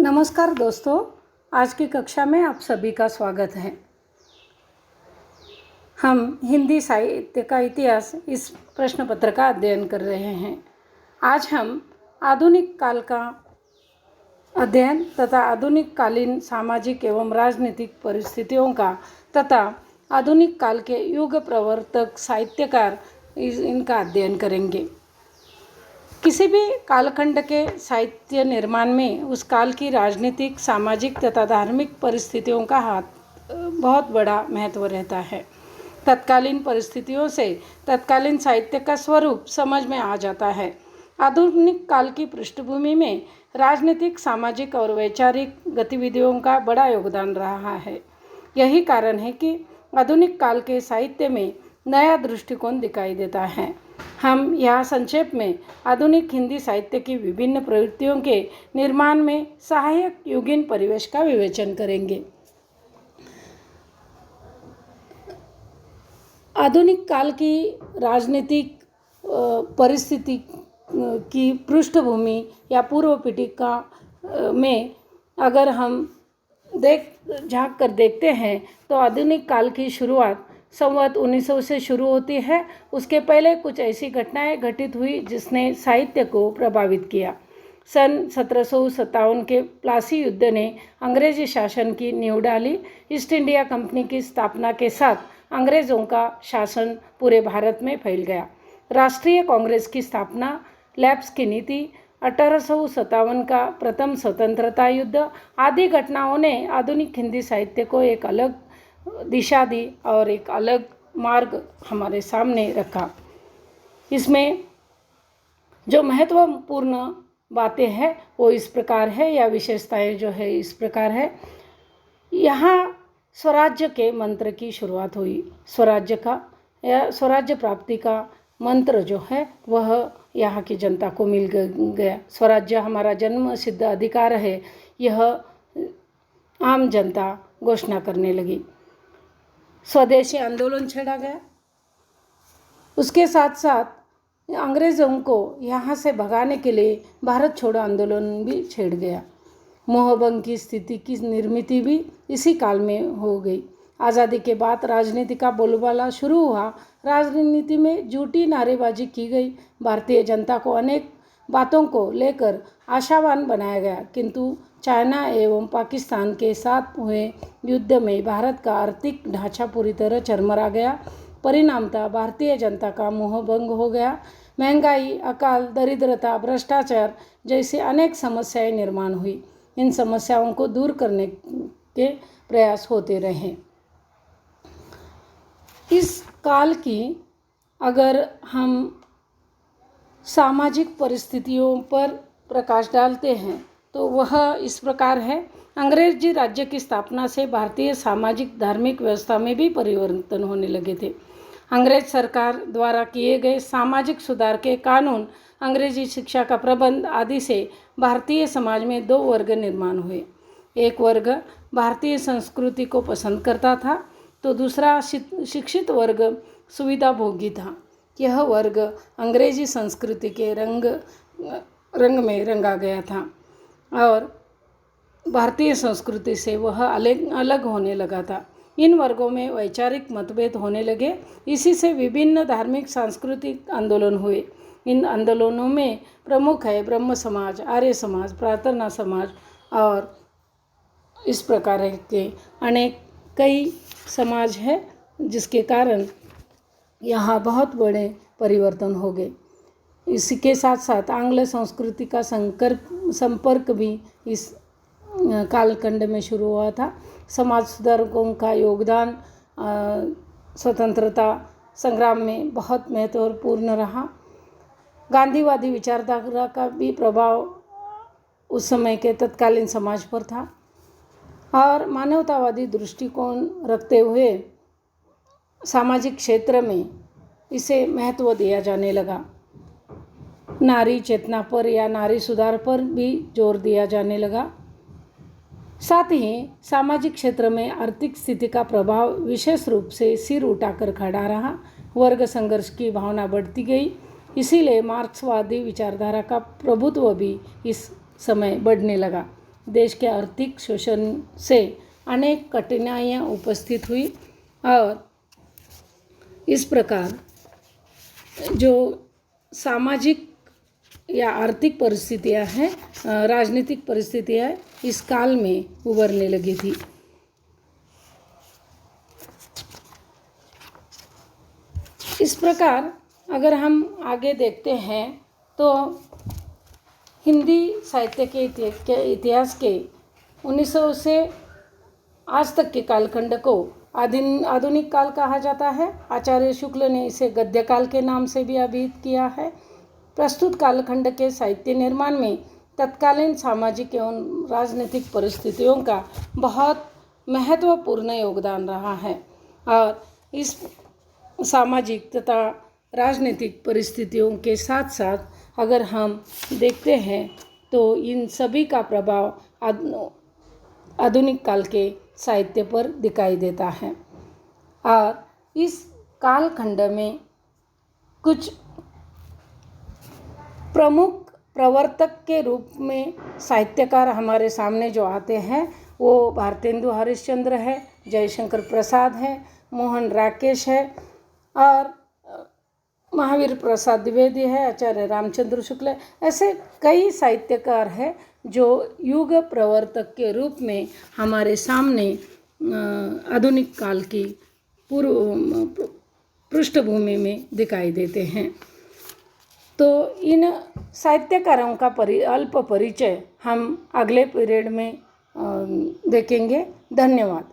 नमस्कार दोस्तों, आज की कक्षा में आप सभी का स्वागत है। हम हिंदी साहित्य का इतिहास इस प्रश्न पत्र का अध्ययन कर रहे हैं। आज हम आधुनिक काल का अध्ययन तथा आधुनिक कालीन सामाजिक एवं राजनीतिक परिस्थितियों का तथा आधुनिक काल के युग प्रवर्तक साहित्यकार इनका अध्ययन करेंगे। किसी भी कालखंड के साहित्य निर्माण में उस काल की राजनीतिक, सामाजिक तथा धार्मिक परिस्थितियों का हाथ बहुत बड़ा महत्व रहता है। तत्कालीन परिस्थितियों से तत्कालीन साहित्य का स्वरूप समझ में आ जाता है। आधुनिक काल की पृष्ठभूमि में राजनीतिक, सामाजिक और वैचारिक गतिविधियों का बड़ा योगदान रहा है। यही कारण है कि आधुनिक काल के साहित्य में नया दृष्टिकोण दिखाई देता है। हम यहाँ संक्षेप में आधुनिक हिंदी साहित्य की विभिन्न प्रवृत्तियों के निर्माण में सहायक युगीन परिवेश का विवेचन करेंगे। आधुनिक काल की राजनीतिक परिस्थिति की पृष्ठभूमि या पूर्व पीठिका में अगर हम झांक कर देखते हैं तो आधुनिक काल की शुरुआत संवत 1900 से शुरू होती है। उसके पहले कुछ ऐसी घटनाएं घटित हुई जिसने साहित्य को प्रभावित किया। सन 1757 के प्लासी युद्ध ने अंग्रेजी शासन की नींव डाली। ईस्ट इंडिया कंपनी की स्थापना के साथ अंग्रेज़ों का शासन पूरे भारत में फैल गया। राष्ट्रीय कांग्रेस की स्थापना, लैप्स की नीति, 1857 का प्रथम स्वतंत्रता युद्ध आदि घटनाओं ने आधुनिक हिंदी साहित्य को एक अलग दिशा दी और एक अलग मार्ग हमारे सामने रखा। इसमें जो महत्वपूर्ण बातें हैं वो इस प्रकार है, या विशेषताएं जो है इस प्रकार है। यहाँ स्वराज्य के मंत्र की शुरुआत हुई। स्वराज्य का या स्वराज्य प्राप्ति का मंत्र जो है वह यहाँ की जनता को मिल गया। स्वराज्य हमारा जन्म सिद्ध अधिकार है, यह आम जनता घोषणा करने लगी। स्वदेशी आंदोलन छेड़ा गया। उसके साथ साथ अंग्रेज़ों को यहाँ से भगाने के लिए भारत छोड़ो आंदोलन भी छेड़ गया। मोहभंग की स्थिति की निर्मित भी इसी काल में हो गई। आज़ादी के बाद राजनीति का बोलबाला शुरू हुआ। राजनीति में झूठी नारेबाजी की गई। भारतीय जनता को अनेक बातों को लेकर आशावान बनाया गया, किंतु चाइना एवं पाकिस्तान के साथ हुए युद्ध में भारत का आर्थिक ढांचा पूरी तरह चरमरा गया। परिणामतः भारतीय जनता का मोहभंग हो गया। महंगाई, अकाल, दरिद्रता, भ्रष्टाचार जैसी अनेक समस्याएं निर्माण हुई। इन समस्याओं को दूर करने के प्रयास होते रहे। इस काल की अगर हम सामाजिक परिस्थितियों पर प्रकाश डालते हैं तो वह इस प्रकार है। अंग्रेजी राज्य की स्थापना से भारतीय सामाजिक धार्मिक व्यवस्था में भी परिवर्तन होने लगे थे। अंग्रेज सरकार द्वारा किए गए सामाजिक सुधार के कानून, अंग्रेजी शिक्षा का प्रबंध आदि से भारतीय समाज में दो वर्ग निर्माण हुए। एक वर्ग भारतीय संस्कृति को पसंद करता था तो दूसरा शिक्षित वर्ग सुविधा भोगी था। यह वर्ग अंग्रेजी संस्कृति के रंग में रंगा गया था और भारतीय संस्कृति से वह अलग होने लगा था। इन वर्गों में वैचारिक मतभेद होने लगे। इसी से विभिन्न धार्मिक सांस्कृतिक आंदोलन हुए। इन आंदोलनों में प्रमुख है ब्रह्म समाज, आर्य समाज, प्रार्थना समाज और इस प्रकार के कई समाज है, जिसके कारण यहाँ बहुत बड़े परिवर्तन हो गए। इसके साथ साथ आंग्ल संस्कृति का संपर्क भी इस कालखंड में शुरू हुआ था। समाज सुधारकों का योगदान स्वतंत्रता संग्राम में बहुत महत्वपूर्ण रहा। गांधीवादी विचारधारा का भी प्रभाव उस समय के तत्कालीन समाज पर था और मानवतावादी दृष्टिकोण रखते हुए सामाजिक क्षेत्र में इसे महत्व दिया जाने लगा। नारी चेतना पर या नारी सुधार पर भी जोर दिया जाने लगा। साथ ही सामाजिक क्षेत्र में आर्थिक स्थिति का प्रभाव विशेष रूप से सिर उठाकर खड़ा रहा। वर्ग संघर्ष की भावना बढ़ती गई। इसीलिए मार्क्सवादी विचारधारा का प्रभुत्व भी इस समय बढ़ने लगा। देश के आर्थिक शोषण से अनेक कठिनाइयाँ उपस्थित हुई और इस प्रकार जो सामाजिक या आर्थिक परिस्थितियाँ हैं, राजनीतिक परिस्थितियाँ इस काल में उभरने लगी थी। इस प्रकार अगर हम आगे देखते हैं तो हिंदी साहित्य के इतिहास के 1900 से आज तक के कालखंड को आधुनिक काल कहा जाता है। आचार्य शुक्ल ने इसे गद्य काल के नाम से भी अभिहित किया है। प्रस्तुत कालखंड के साहित्य निर्माण में तत्कालीन सामाजिक एवं राजनीतिक परिस्थितियों का बहुत महत्वपूर्ण योगदान रहा है और इस सामाजिक तथा राजनीतिक परिस्थितियों के साथ साथ अगर हम देखते हैं तो इन सभी का प्रभाव आधुनिक काल के साहित्य पर दिखाई देता है और इस कालखंड में कुछ प्रमुख प्रवर्तक के रूप में साहित्यकार हमारे सामने जो आते हैं वो भारतेंदु हरिश्चंद्र है, जयशंकर प्रसाद है, मोहन राकेश है और महावीर प्रसाद द्विवेदी है, आचार्य रामचंद्र शुक्ल है। ऐसे कई साहित्यकार हैं जो युग प्रवर्तक के रूप में हमारे सामने आधुनिक काल की पूर्व पृष्ठभूमि में दिखाई देते हैं। तो इन साहित्यकारों का अल्प परिचय हम अगले पीरियड में देखेंगे। धन्यवाद।